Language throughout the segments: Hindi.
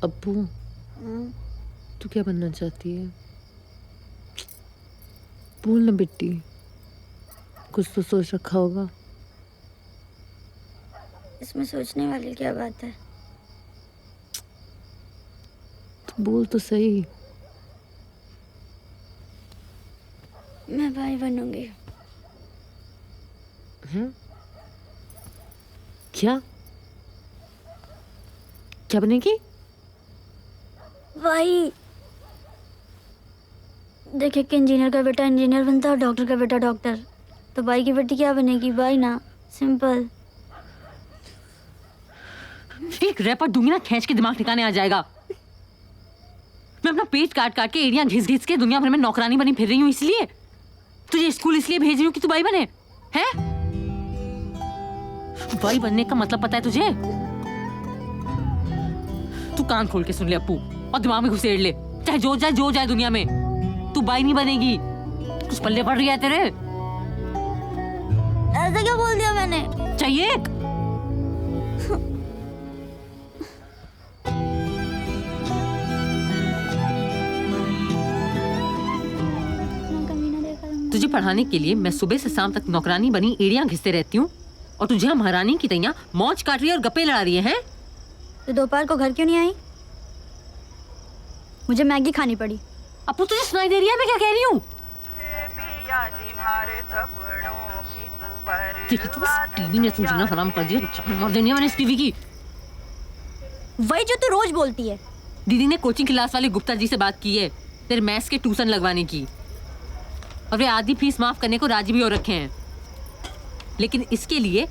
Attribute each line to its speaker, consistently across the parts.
Speaker 1: अब्बू, तू क्या बनना चाहती है? बोल ना बेटी, कुछ तो सोच रखा होगा।
Speaker 2: इसमें सोचने वाली क्या बात है?
Speaker 1: तो बोल तो सही।
Speaker 2: मैं भाई बनूंगी।
Speaker 1: हैं? क्या क्या बनेगी?
Speaker 2: भाई देखे कि इंजीनियर का बेटा इंजीनियर बनता है और डॉक्टर का बेटा डॉक्टर, तो भाई की बेटी क्या बनेगी? भाई ना, सिंपल।
Speaker 1: एक रैपर दूंगी ना, खींच के दिमाग ठिकाने आ जाएगा। मैं अपना पेट काट काट के एड़ियां घिस घिस के दुनिया भर में नौकरानी बनी फिर रही हूँ, इसलिए तुझे स्कूल इसलिए भेज रही हूँ कि तू भाई बने। हैं? भाई बनने का मतलब पता है तुझे? तू कान खोल के सुन ले अप्पू, और दिमाग में घुसेड़ ले, चाहे जो जाए दुनिया में, तू भाई नहीं बनेगी। कुछ पल्ले पड़ रही है तेरे?
Speaker 2: ऐसा क्या बोल दिया मैंने?
Speaker 1: चाहिए एक? तुझे पढ़ाने के लिए मैं सुबह से शाम तक नौकरानी बनी एड़ियां घिसते रहती हूँ, और तुझे हम महारानी की तैयार मौज काट रही है और गप्पे लड़ा रही है।
Speaker 2: तो दोपहर को घर क्यों नहीं आई? मुझे मैगी खानी पड़ी।
Speaker 1: अपू तुझे सुनाई दे रही है मैं क्या कह रही हूँ? तो टीवी ने तुम जीना हराम कर दिया, जान मार देनी है मैंने इस टीवी की।
Speaker 2: वही जो तू रोज बोलती है।
Speaker 1: दीदी ने कोचिंग क्लास वाले गुप्ता जी से बात की है तेरे मैथ्स के ट्यूशन लगवाने की, और वे आधी फीस माफ करने को राजी भी हो रखे हैं। लेकिन इसके लिए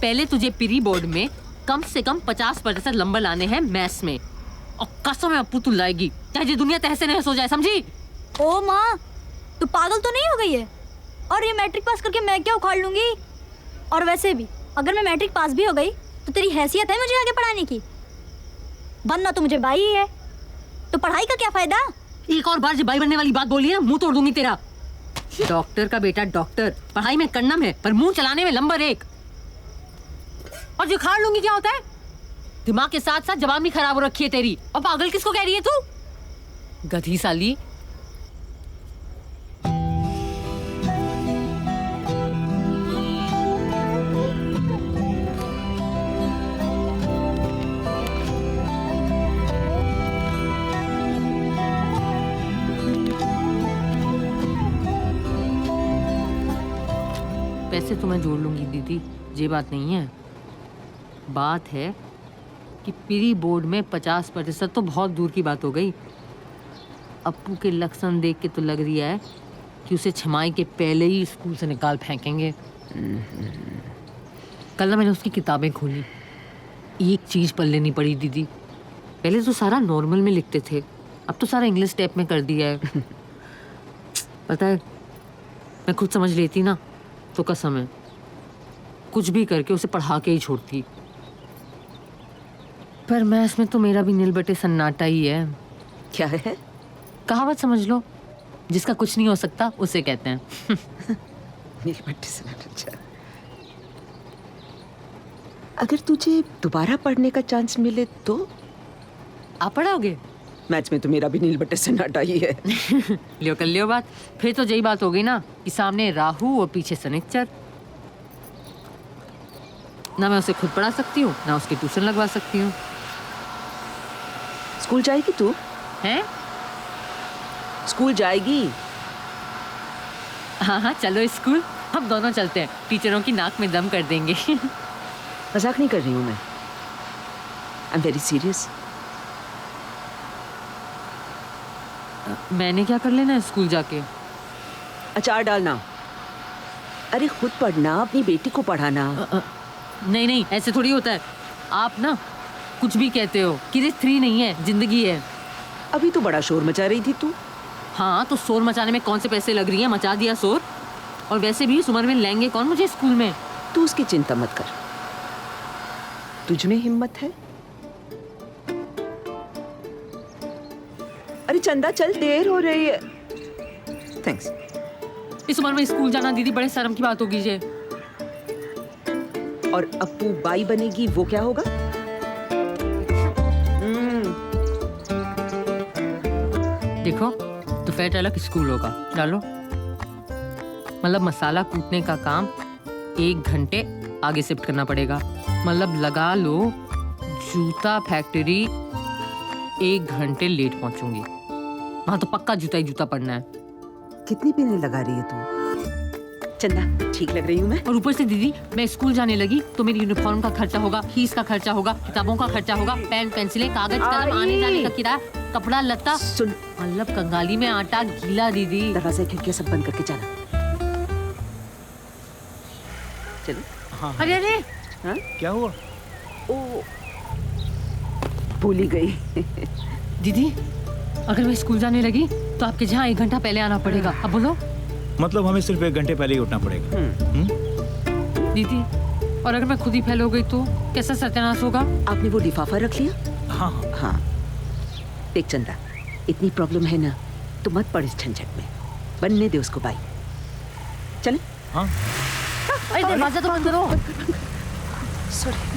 Speaker 1: पहले तुझे प्री बोर्ड में कम से कम 50% नंबर लाने हैं मैथ्स में, और कसम है अप्पू तू लाएगी, चाहे ये दुनिया तहस नहस हो जाए, समझी?
Speaker 2: ओ माँ, तू पागल तो नहीं हो गई है? और ये मैट्रिक पास करके मैं क्या उखाड़ लूंगी? और वैसे भी अगर मैं मैट्रिक पास भी हो गई तो तेरी हैसियत है मुझे आगे पढ़ाने की? बनना तो मुझे भाई ही है, तो पढ़ाई का क्या फायदा?
Speaker 1: एक और बार जब भाई बनने वाली बात बोली है मुंह तोड़ दूंगी तेरा। डॉक्टर का बेटा डॉक्टर, पढ़ाई में कन्नम है पर मुंह चलाने में नंबर 1। और जो खाड़ लूंगी क्या होता है? दिमाग के साथ साथ जबान भी खराब हो रखी है तेरी। और पागल किसको कह रही है तू? गधी साली। पैसे तो मैं जोड़ लूंगी दीदी, ये बात नहीं है। बात है कि प्री बोर्ड में 50% तो बहुत दूर की बात हो गई। अप्पू के लक्षण देख के तो लग रही है कि उसे छमाई के पहले ही स्कूल से निकाल फेंकेंगे। कल ना मैंने उसकी किताबें खोली, एक चीज पढ़ लेनी पड़ी दीदी। पहले तो सारा नॉर्मल में लिखते थे, अब तो सारा इंग्लिश टाइप में कर दिया है। पता है, मैं खुद समझ लेती ना तो कसम है कुछ भी करके उसे पढ़ा के ही छोड़ती। पर मैथ्स में तो मेरा भी नील बटे सन्नाटा ही है।
Speaker 3: क्या है?
Speaker 1: कहावत समझ लो, जिसका कुछ नहीं हो सकता उसे कहते हैं।
Speaker 3: नील बटे सन्नाटा। अगर तुझे दोबारा पढ़ने का चांस मिले तो?
Speaker 1: आप पढ़ाओगे?
Speaker 3: मैथ्स में तो मेरा भी नील बटे सन्नाटा ही है।
Speaker 1: लियो कर लियो बात। फिर तो यही बात हो गई ना कि सामने राहु और पीछे शनिचर। ना मैं उसे खुद पढ़ा सकती हूँ ना उसकी ट्यूशन लगवा सकती हूँ।
Speaker 3: स्कूल जाएगी तू?
Speaker 1: हैं?
Speaker 3: स्कूल जाएगी?
Speaker 1: हाँ हाँ चलो स्कूल, हम दोनों चलते हैं, टीचरों की नाक में दम कर देंगे।
Speaker 3: मजाक नहीं कर रही हूँ मैं, आई एम वेरी सीरियस।
Speaker 1: मैंने क्या कर लेना है स्कूल जाके?
Speaker 3: अचार डालना। अरे खुद पढ़ना, अपनी बेटी को पढ़ाना।
Speaker 1: नहीं नहीं, ऐसे थोड़ी होता है। आप ना कुछ भी कहते हो, किरिस 3 नहीं है, जिंदगी है।
Speaker 3: अभी तो बड़ा शोर मचा रही थी तू।
Speaker 1: हाँ तो शोर मचाने में कौन से पैसे लग रही हैं, मचा दिया शोर। और वैसे भी इस उम्र में लेंगे कौन मुझे स्कूल में।
Speaker 3: तू उसकी चिंता मत कर, तुझ में हिम्मत है। अरे चंदा चल, देर हो रही है। थैंक्स।
Speaker 1: इस उम्र में स्कूल जाना दीदी बड़े शर्म की बात होगी ये।
Speaker 3: और अप्पू बाई बनेगी वो क्या होगा?
Speaker 1: देखो दोपहर अलग स्कूल होगा, डालो। मतलब मसाला कूटने का काम 1 घंटे आगे शिफ्ट करना पड़ेगा। मतलब लगा लो जूता फैक्ट्री 1 घंटे लेट पहुंचूंगी। वहां तो पक्का जूता ही जूता पड़ना है।
Speaker 3: कितनी पिने लगा रही है तू? चंदा, ठीक लग रही हूँ मैं?
Speaker 1: और ऊपर से दीदी मैं स्कूल जाने लगी तो मेरी यूनिफॉर्म का खर्चा होगा, फीस का खर्चा होगा, किताबों का खर्चा होगा, पेन पेंसिलें कागज कलम आने जाने का किराया, कपड़ा लत्ता।
Speaker 3: सुन,
Speaker 1: मतलब कंगाली में आटा गीला दीदी।
Speaker 3: दरवाजा खिड़कियां सब बंद करके जाना। चलो।
Speaker 4: हाँ
Speaker 1: अरे अरे
Speaker 3: हाँ?
Speaker 4: क्या हुआ?
Speaker 3: ओ, भूल ही गई।
Speaker 1: दीदी अगर मैं स्कूल जाने लगी तो आपके जहाँ 1 घंटा पहले आना पड़ेगा। अब बोलो।
Speaker 4: मतलब हमें सिर्फ 1 घंटे पहले ही उठना पड़ेगा।
Speaker 1: दीदी और अगर मैं खुद ही फेल हो गई तो कैसा सत्यानाश होगा?
Speaker 3: आपने वो लिफाफा रख लिया?
Speaker 4: हाँ
Speaker 3: हाँ। देख चंदा, इतनी प्रॉब्लम है ना तो मत पड़ इस झंझट में। बनने दे उसको भाई। चले?
Speaker 4: हाँ।
Speaker 1: अरे दरवाजा तो बंद करो।
Speaker 3: सॉरी।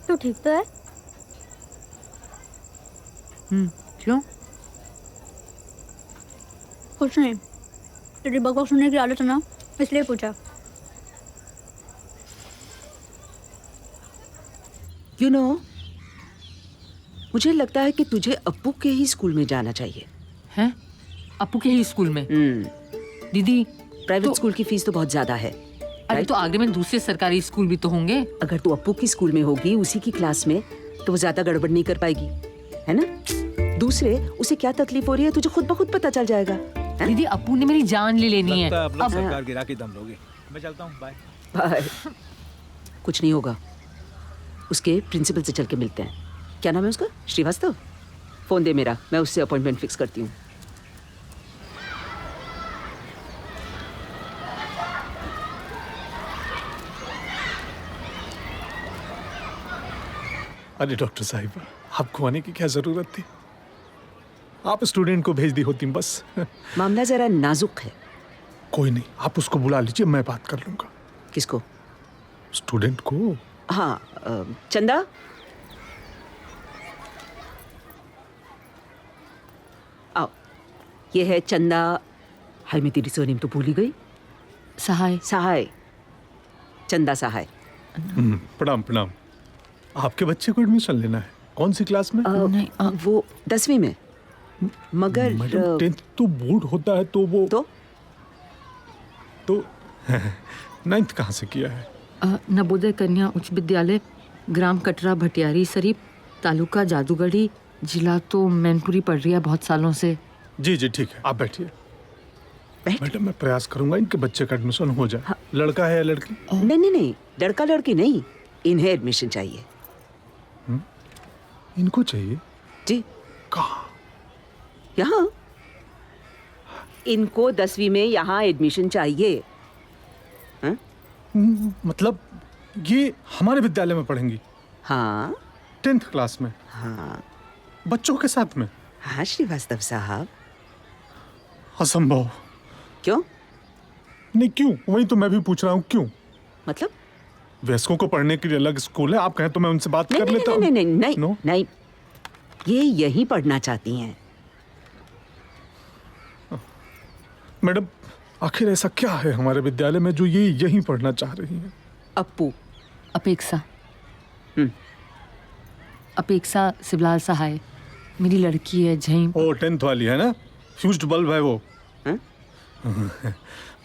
Speaker 2: तू ठीक तो है?
Speaker 1: क्यों?
Speaker 2: कुछ नहीं, तेरी बकवास सुनने की आदत है ना, इसलिए पूछा।
Speaker 3: You know, मुझे लगता है कि तुझे अप्पू के ही स्कूल में जाना चाहिए।
Speaker 1: हैं? अप्पू के ही स्कूल में? दीदी
Speaker 3: प्राइवेट
Speaker 1: तो-
Speaker 3: स्कूल की फीस तो बहुत ज्यादा है।
Speaker 1: अरे तो आगरे में दूसरे सरकारी स्कूल भी तो होंगे।
Speaker 3: अगर तू अप्पू की स्कूल में होगी उसी की क्लास में तो वो ज्यादा गड़बड़ नहीं कर पाएगी, है ना? दूसरे उसे क्या तकलीफ हो रही है तुझे खुद ब खुद पता चल जाएगा, है?
Speaker 1: दीदी अप्पू ने मेरी जान ले लेनी है।
Speaker 4: लगता है आप लोग
Speaker 1: अब
Speaker 4: सरकार गिरा के दम लोगे। मैं चलता हूँ, बाय।
Speaker 3: बाय। कुछ नहीं होगा, उसके प्रिंसिपल से चल के मिलते हैं। क्या नाम है उसका? श्रीवास्तव। फोन दे मेरा, मैं उससे अपॉइंटमेंट फिक्स करती हूँ।
Speaker 5: अरे डॉक्टर साहिबा, आपको आने की क्या जरूरत थी? आप स्टूडेंट को भेज दी होती बस।
Speaker 3: मामला जरा नाजुक है।
Speaker 5: कोई नहीं, आप उसको बुला लीजिए, मैं बात कर लूंगा।
Speaker 3: किसको?
Speaker 5: स्टूडेंट को।
Speaker 3: हाँ, चंदा। आओ, ये है चंदा। हाय, मैं तेरी सरनेम तो भूल ही गई।
Speaker 1: सहाय।
Speaker 3: सहाय, चंदा सहाय।
Speaker 5: प्रणाम प्रणाम। आपके बच्चे को एडमिशन लेना है, कौन सी क्लास में?
Speaker 1: नहीं,
Speaker 3: वो 10वीं में। मगर
Speaker 5: मैडम 10th तो बोर्ड होता है, तो वो तो 9th कहाँ से किया है?
Speaker 1: नवोदय कन्या उच्च विद्यालय, ग्राम कटरा भटियारी शरीफ, तालुका जादूगढ़ी, जिला तो मैनपुरी पढ़ रही है बहुत सालों से।
Speaker 5: जी जी ठीक है, आप बैठिए।
Speaker 3: बैठ।
Speaker 5: मैडम मैं प्रयास करूंगा इनके बच्चे का एडमिशन हो जाए।
Speaker 3: हाँ।
Speaker 5: लड़का है या लड़की?
Speaker 3: नहीं नहीं नहीं, लड़का लड़की नहीं, इन्हें एडमिशन चाहिए।
Speaker 5: इनको चाहिए?
Speaker 3: जी।
Speaker 5: कहाँ?
Speaker 3: यहाँ इनको 10वीं में यहाँ एडमिशन चाहिए।
Speaker 5: मतलब ये हमारे विद्यालय में पढ़ेंगी?
Speaker 3: हाँ
Speaker 5: 10th क्लास में?
Speaker 3: हाँ
Speaker 5: बच्चों के साथ में?
Speaker 3: हाँ श्रीवास्तव साहब।
Speaker 5: असंभव।
Speaker 3: क्यों?
Speaker 5: नहीं क्यों, वही तो मैं भी पूछ रहा हूँ, क्यों?
Speaker 3: मतलब?
Speaker 5: वयस्कों को पढ़ने के लिए अलग स्कूल है, आप कहें तो मैं उनसे बात
Speaker 3: नहीं
Speaker 5: कर
Speaker 3: नहीं
Speaker 5: लेता
Speaker 3: नहीं
Speaker 5: हूँ।
Speaker 3: नहीं नहीं नहीं,
Speaker 5: नो?
Speaker 3: नहीं, ये यहीं पढ़ना चाहती हैं।
Speaker 5: मैडम आखिर ऐसा क्या है हमारे विद्यालय में जो ये यहीं पढ़ना चाह रही हैं?
Speaker 3: अप्पू।
Speaker 1: अपेक्षा। अपेक्षा शिवलाल सहाय, मेरी लड़की है झई।
Speaker 5: ओ 10th वाली है ना, फ्यूज्ड बल्ब है वो।
Speaker 3: हैं?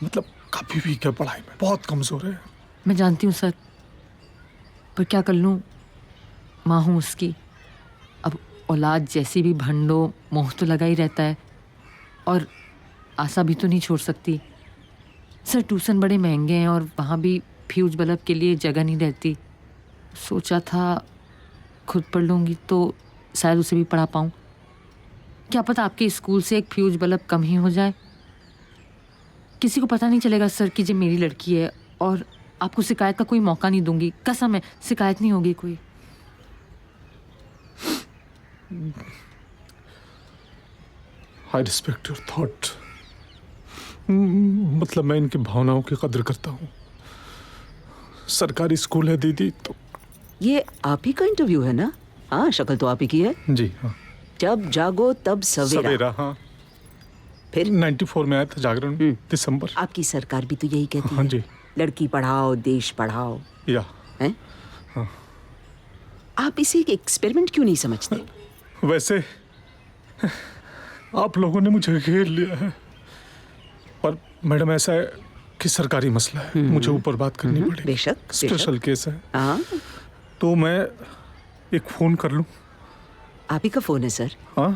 Speaker 5: मतलब कभी भी क्या पढ़ाई में बहुत कमजोर है।
Speaker 1: मैं जानती हूँ सर, पर क्या कर लूँ, माँ हूँ उसकी। अब औलाद जैसी भी भंडो, मोह तो लगा ही रहता है और आशा भी तो नहीं छोड़ सकती। सर ट्यूशन बड़े महंगे हैं और वहाँ भी फ्यूज बल्ब के लिए जगह नहीं रहती। सोचा था खुद पढ़ लूँगी तो शायद उसे भी पढ़ा पाऊँ। क्या पता आपके स्कूल से एक फ्यूज बल्ब कम ही हो जाए। किसी को पता नहीं चलेगा सर कि ये मेरी लड़की है, और आपको शिकायत का कोई मौका नहीं दूंगी, कसम है शिकायत नहीं होगी कोई।
Speaker 5: आई रिस्पेक्ट योर थॉट, मतलब मैं इनकी भावनाओं की कदर करता हूँ। सरकारी स्कूल है दीदी, तो
Speaker 3: ये आप ही का इंटरव्यू है ना? हाँ, शक्ल तो आप ही की है।
Speaker 5: जी हाँ।
Speaker 3: जब जागो तब सवेरा।
Speaker 5: सवेरा, हाँ।
Speaker 3: फिर
Speaker 5: 94 में आया था जागरण, दिसंबर।
Speaker 3: आपकी सरकार भी तो यही कहती
Speaker 5: हाँ
Speaker 3: है।
Speaker 5: जी।
Speaker 3: लड़की पढ़ाओ, देश पढ़ाओ।
Speaker 5: या
Speaker 3: हैं?
Speaker 5: हाँ।
Speaker 3: आप इसे एक एक्सपेरिमेंट क्यों नहीं समझते?
Speaker 5: वैसे आप लोगों ने मुझे घेर लिया है, पर मैडम ऐसा है कि सरकारी मसला है, मुझे ऊपर बात करनी पड़ेगी।
Speaker 3: बेशक,
Speaker 5: स्पेशल केस है।
Speaker 3: हाँ,
Speaker 5: तो मैं एक फोन कर लूं?
Speaker 3: आप ही का फोन है सर।
Speaker 5: हाँ,